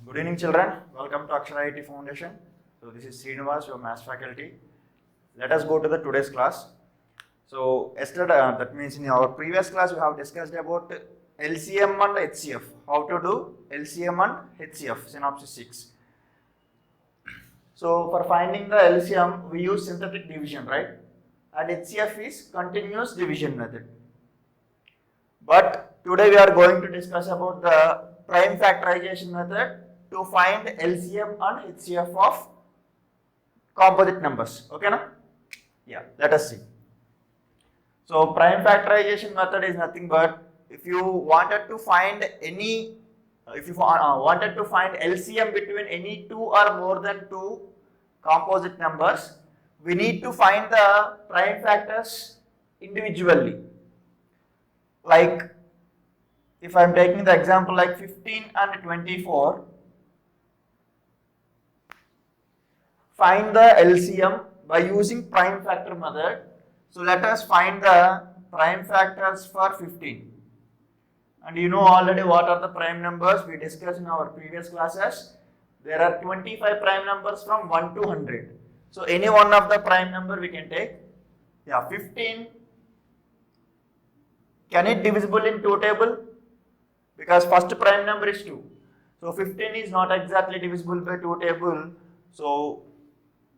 Good evening, children. Welcome to Akshara IT Foundation. So this is Srinivas, your maths faculty. Let us go to the today's class. So yesterday, that means in our previous class, we have discussed about LCM and HCF. How to do LCM and HCF, Synopsis 6. So for finding the LCM, we use synthetic division, right? And HCF is continuous division method. But today we are going to discuss about the prime factorization method to find LCM and HCF of composite numbers. Okay, na? Yeah, let us see. So prime factorization method is nothing but if you wanted to find any, wanted to find LCM between any two or more than two composite numbers, we need to find the prime factors individually. Like if I am taking the example like 15 and 24, find the LCM by using prime factor method. So let us find the prime factors for 15. And you know already what are the prime numbers we discussed in our previous classes. There are 25 prime numbers from 1 to 100. So any one of the prime number we can take. Yeah, 15. Can it divisible in 2 table? Because first prime number is 2. So 15 is not exactly divisible by 2 table. So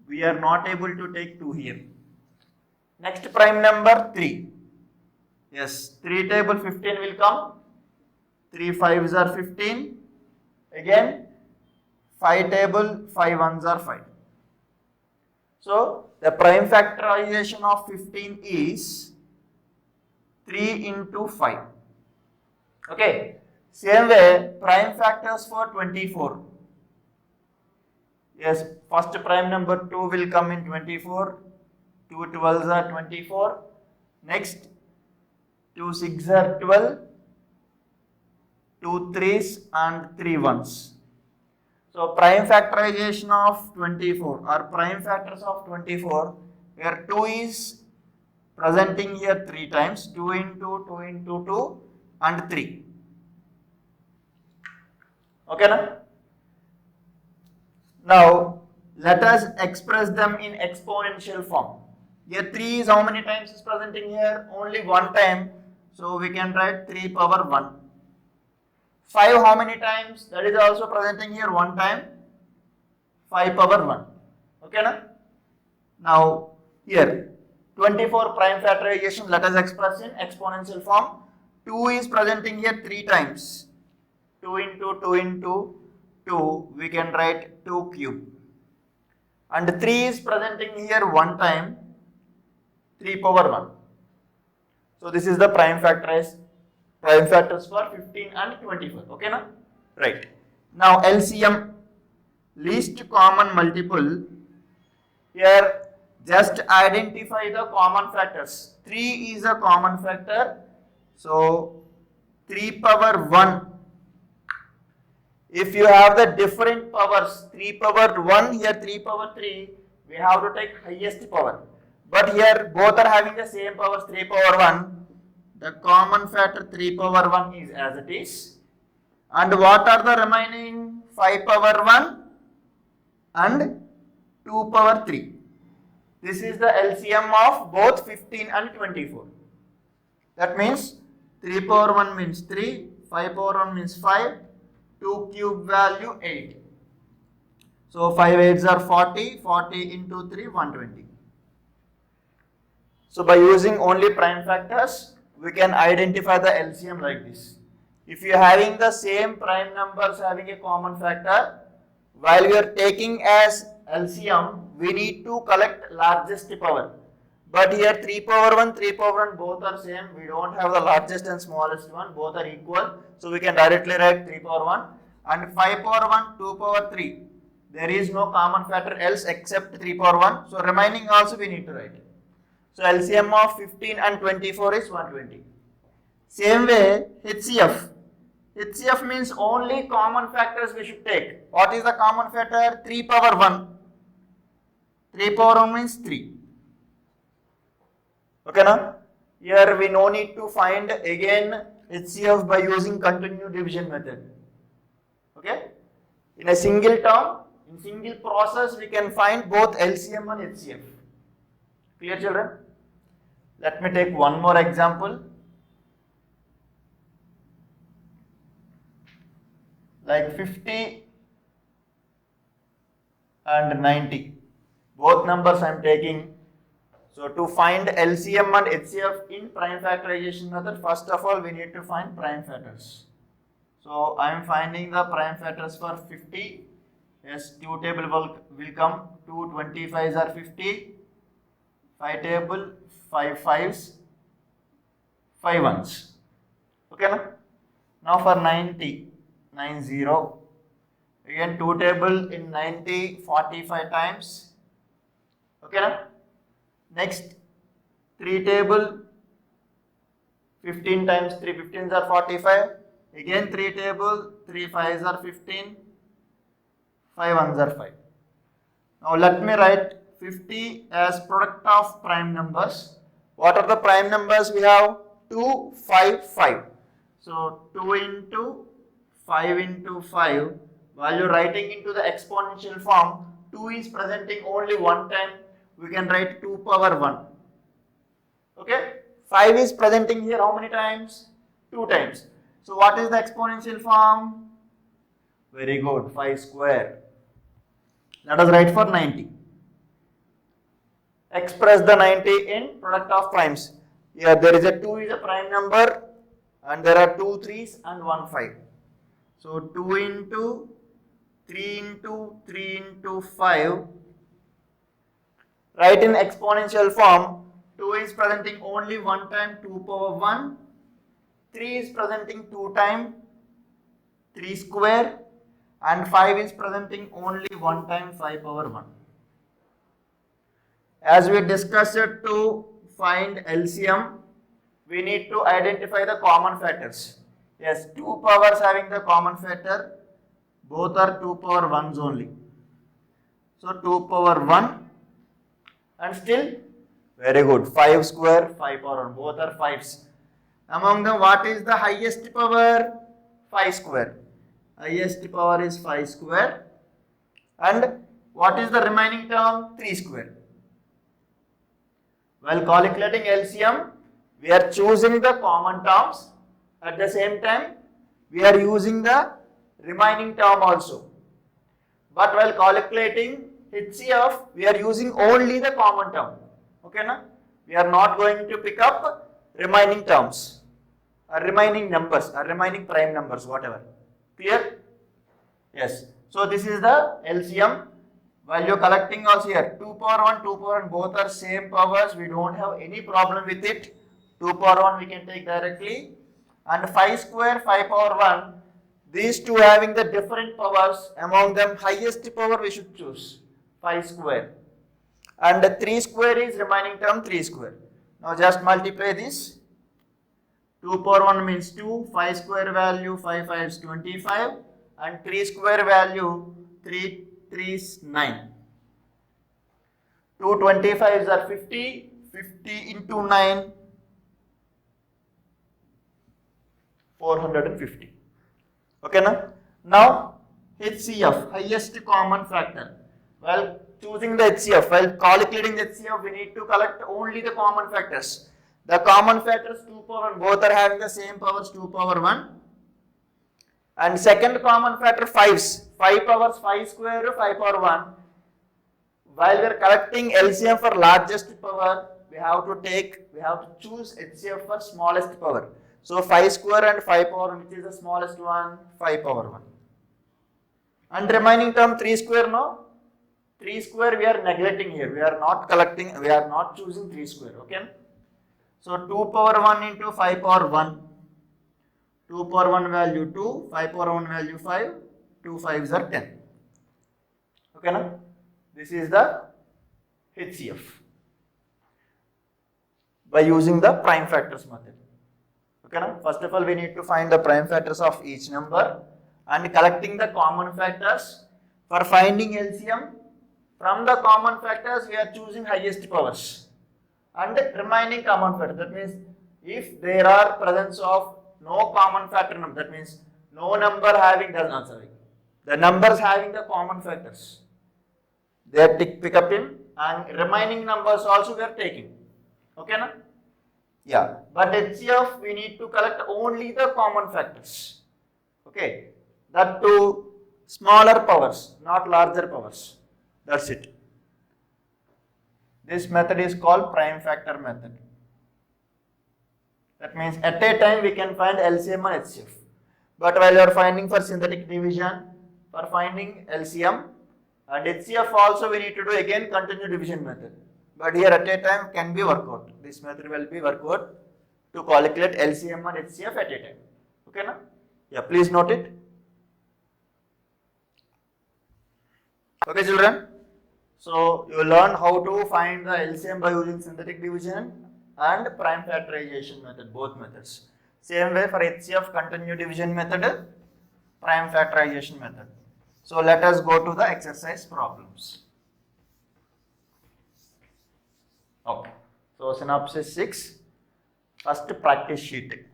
we are not able to take 2 here. Next prime number 3. Yes, 3 table 15 will come. 3 5s are 15. Again 5 table 5 1s are 5. So the prime factorization of 15 is 3 into 5. Okay. Same way, prime factors for 24. Yes, first prime number 2 will come in 24. 2 12s are 24. Next, 2 6s are 12. 2 3s and 3 1s. So prime factorization of 24 or prime factors of 24, where 2 is presenting here 3 times, 2 into 2 into 2 and 3. Okay, na? Now let us express them in exponential form. Here 3 is how many times is presenting here? Only 1 time. So we can write 3 power 1. 5 how many times? That is also presenting here 1 time. 5 power 1. Okay, na? Now here 24 prime factorization, let us express in exponential form. 2 is presenting here 3 times. 2 into 2 into 2, we can write 2 cube. And 3 is presenting here 1 time, 3 power 1. So this is the prime factors for 15 and 24. Okay, na? Right. Now LCM, least common multiple. Here just identify the common factors. 3 is a common factor. So 3 power 1. If you have the different powers, 3 power 1, here 3 power 3, we have to take highest power. But here both are having the same powers, 3 power 1. The common factor 3 power 1 is as it is. And what are the remaining 5 power 1 and 2 power 3? This is the LCM of both 15 and 24. That means 3 power 1 means 3, 5 power 1 means 5, 2 cube value 8. So 5 8s are 40, 40 into 3, 120. So by using only prime factors, we can identify the LCM like this. If you are having the same prime numbers having a common factor, while we are taking as LCM, we need to collect largest power. But here 3 power 1, 3 power 1 both are same. We don't have the largest and smallest one. Both are equal. So we can directly write 3 power 1. And 5 power 1, 2 power 3. There is no common factor else except 3 power 1. So remaining also we need to write. So LCM of 15 and 24 is 120. Same way HCF. HCF means only common factors we should take. What is the common factor? 3 power 1. 3 power 1 means 3. Okay, na? Here we no need to find again HCF by using continuous division method. Okay. In a single term, in single process, we can find both LCM and HCF. Clear, children? Let me take one more example. Like 50 and 90. Both numbers I am taking. So to find LCM and HCF in prime factorization method, first of all we need to find prime factors. So I am finding the prime factors for 50. Yes, 2 table will come. 2 25s are 50. 5 table, 5 5s, 5 1s. Okay, na? Now for 90, 90. Again 2 table in 90, 45 times. Okay, na? Next 3 table, 15 times 3 15s are 45. Again 3 table, 3 5s are 15, 5 1s are 5. Now let me write 50 as product of prime numbers. What are the prime numbers we have? 2, 5, 5. So 2 into 5 into 5. While you're writing into the exponential form, 2 is presenting only one time. We can write 2 power 1. Okay? 5 is presenting here how many times? 2 times. So what is the exponential form? Very good, 5 square. Let us write for 90. Express the 90 in product of primes. Here there is a 2 is a prime number and there are 2 3s and 1 5. So 2 into 3 into 3 into 5. Write in exponential form. 2 is presenting only one time, 2 power 1. 3 is presenting 2 times, 3 square. And 5 is presenting only one time, 5 power 1. As we discussed to find LCM, we need to identify the common factors. Yes, 2 powers having the common factor, both are 2 power 1s only. So 2 power 1 and still very good, 5 square, 5 power 1, both are 5s. Among them, what is the highest power? 5 square. Highest power is 5 square. And what is the remaining term? 3 square. While calculating LCM, we are choosing the common terms. At the same time, we are using the remaining term also. But while calculating HCF, we are using only the common term. Okay, na? We are not going to pick up remaining terms, or remaining numbers, or remaining prime numbers, whatever. Clear? Yes. So this is the LCM. While you're collecting also here, 2 power 1, 2 power 1, both are same powers. We don't have any problem with it. 2 power 1 we can take directly. And 5 square, 5 power 1. These two having the different powers. Among them, highest power we should choose. 5 square. And 3 square is remaining term 3 square. Now just multiply this. 2 power 1 means 2. 5 square value, 5 5 is 25. And 3 square value, 3 3 is 9. 2 25s are 50. 50 into 9, 450. Okay, na? Now HCF, highest common factor. While choosing the HCF, while calculating the HCF, we need to collect only the common factors. The common factors 2 power 1, both are having the same powers, 2 power 1. And second common factor 5s, 5 powers, 5 square, 5 power 1. While we are collecting LCM for largest power, we have to choose HCF for smallest power. So 5 square and 5 power 1, which is the smallest one? 5 power 1. And remaining term 3 square, no? 3 square we are neglecting here. We are not collecting, we are not choosing 3 square, okay? So 2 power 1 into 5 power 1. 2 power 1 value 2, 5 power 1 value 5, 2 5s are 10. Okay, na? This is the HCF by using the prime factors method. Okay, na? First of all, we need to find the prime factors of each number and collecting the common factors. For finding LCM, from the common factors, we are choosing highest powers and remaining common factor. That means if there are presence of no common factor number, that means no number having does not sorry. The numbers having the common factors, they are pick up in, and remaining numbers also we are taking. Okay, na? Yeah, but HCF we need to collect only the common factors. Okay, that to smaller powers, not larger powers. That's it. This method is called prime factor method. That means at a time we can find LCM and HCF. But while you are finding for synthetic division, for finding LCM and HCF also we need to do again continuous division method. But here at a time can be worked out. This method will be worked out to calculate LCM and HCF at a time. Okay, na? Yeah, please note it. Okay, children. So you learn how to find the LCM by using synthetic division and prime factorization method, both methods. Same way for HCF, continuous division method, prime factorization method. So let us go to the exercise problems. Okay. So synopsis 6, first practice sheet.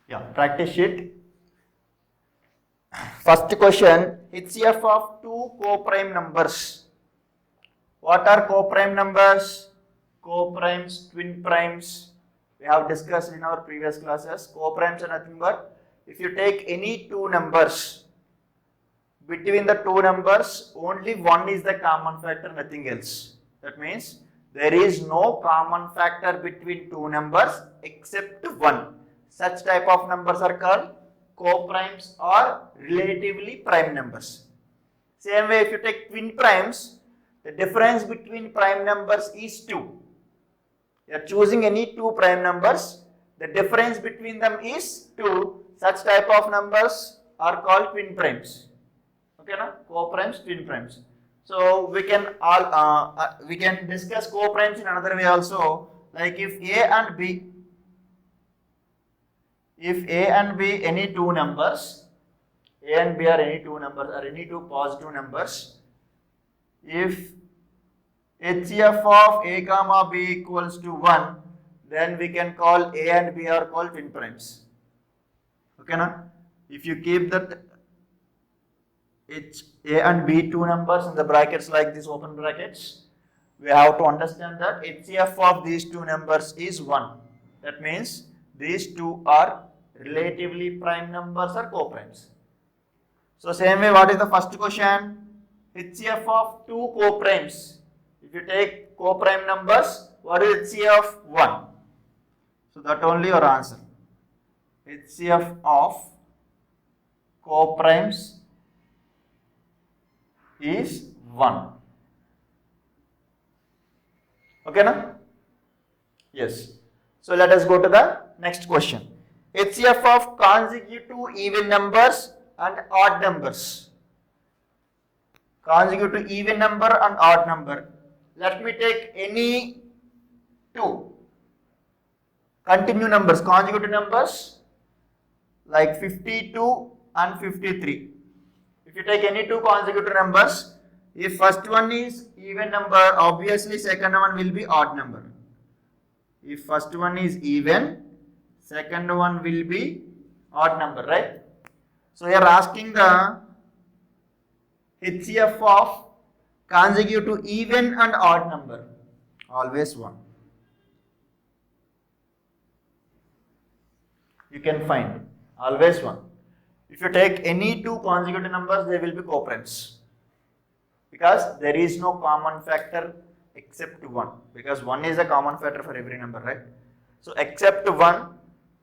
Yeah, practice sheet. First question, HCF of two co-prime numbers. What are co-prime numbers? Co-primes, twin primes. We have discussed in our previous classes. Co-primes are nothing but if you take any two numbers, between the two numbers only one is the common factor, nothing else. That means there is no common factor between two numbers except one. Such type of numbers are called co-primes or relatively prime numbers. Same way if you take twin primes, the difference between prime numbers is 2. You are choosing any two prime numbers, the difference between them is 2. Such type of numbers are called twin primes. Okay, na? Co-primes, twin primes. So we can discuss co-primes in another way also. Like if A and B any two numbers, A and B are any two numbers or any two positive numbers, if HCF of A comma B equals to 1, then we can call A and B are called twin primes. Okay, na? If you keep that A and B two numbers in the brackets like this open brackets, we have to understand that HCF of these two numbers is 1. That means these two are relatively prime numbers or co-primes. So same way, what is the first question? HCF of two co-primes. If you take co-prime numbers, what is HCF? 1. So that only your answer. HCF of co-primes is 1. Okay, na? Yes. So let us go to the next question. HCF of consecutive even numbers and odd numbers. Consecutive even number and odd number. Let me take any two continuous numbers, consecutive numbers like 52 and 53. If you take any two consecutive numbers, if first one is even number, obviously second one will be odd number. If first one is even, second one will be odd number, right? So you are asking the HCF of consecutive even and odd number, always 1. You can find always 1. If you take any two consecutive numbers, they will be co-primes because there is no common factor except 1, because 1 is a common factor for every number, right? So except 1,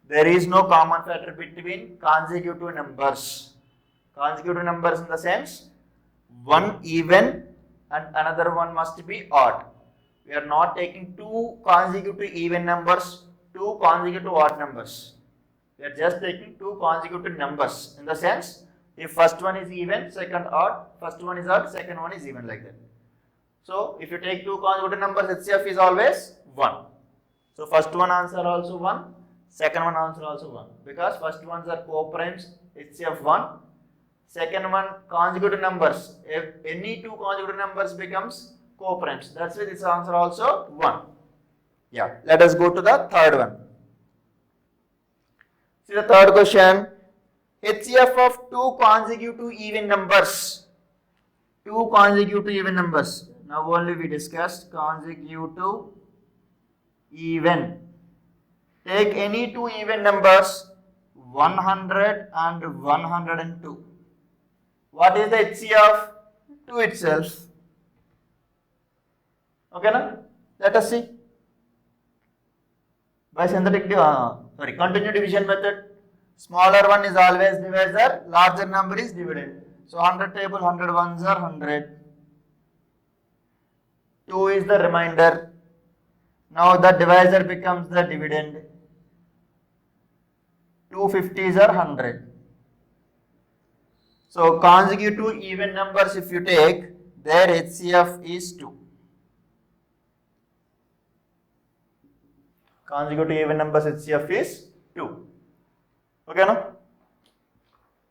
there is no common factor between consecutive numbers. Consecutive numbers in the sense one even and another one must be odd. We are not taking two consecutive even numbers, two consecutive odd numbers. We are just taking two consecutive numbers in the sense if first one is even, second odd, first one is odd, second one is even, like that. So if you take two consecutive numbers, HCF is always 1. So first one answer also 1, second one answer also 1, because first ones are co-primes, HCF 1. Second one consecutive numbers, if any two consecutive numbers becomes co-primes. That's why this answer also 1. Yeah, let us go to the third one. See the third question. HCF of two consecutive even numbers. Two consecutive even numbers. Now only we discussed consecutive even. Take any two even numbers 100 and 102. What is the HCF? 2 itself. Okay, now let us see. By continued division method. Smaller one is always divisor, larger number is dividend. So 100 table, 100 ones are 100. 2 is the remainder. Now the divisor becomes the dividend. 250s are 100. So consecutive even numbers if you take, their HCF is 2. Consecutive even numbers HCF is 2. Okay, no?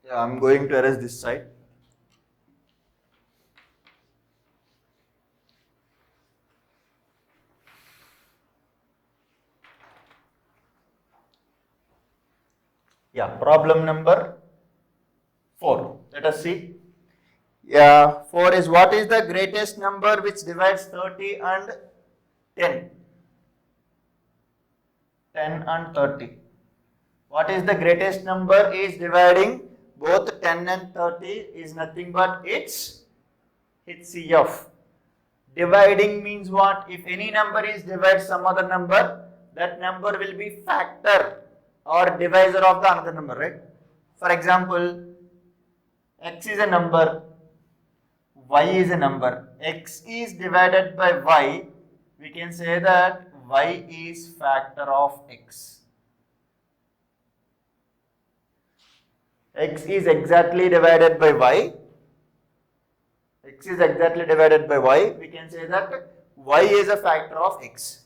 Yeah, I'm going to erase this side. Yeah, problem number 4. Let us see. Yeah, 4 is what is the greatest number which divides 30 and 10? 10 and 30. What is the greatest number is dividing both 10 and 30 is nothing but its HCF. Dividing means what? If any number is divided some other number, that number will be factor or divisor of the another number, right? For example, x is a number, y is a number. X is divided by y, we can say that y is factor of x. X is exactly divided by y. X is exactly divided by y. We can say that y is a factor of x.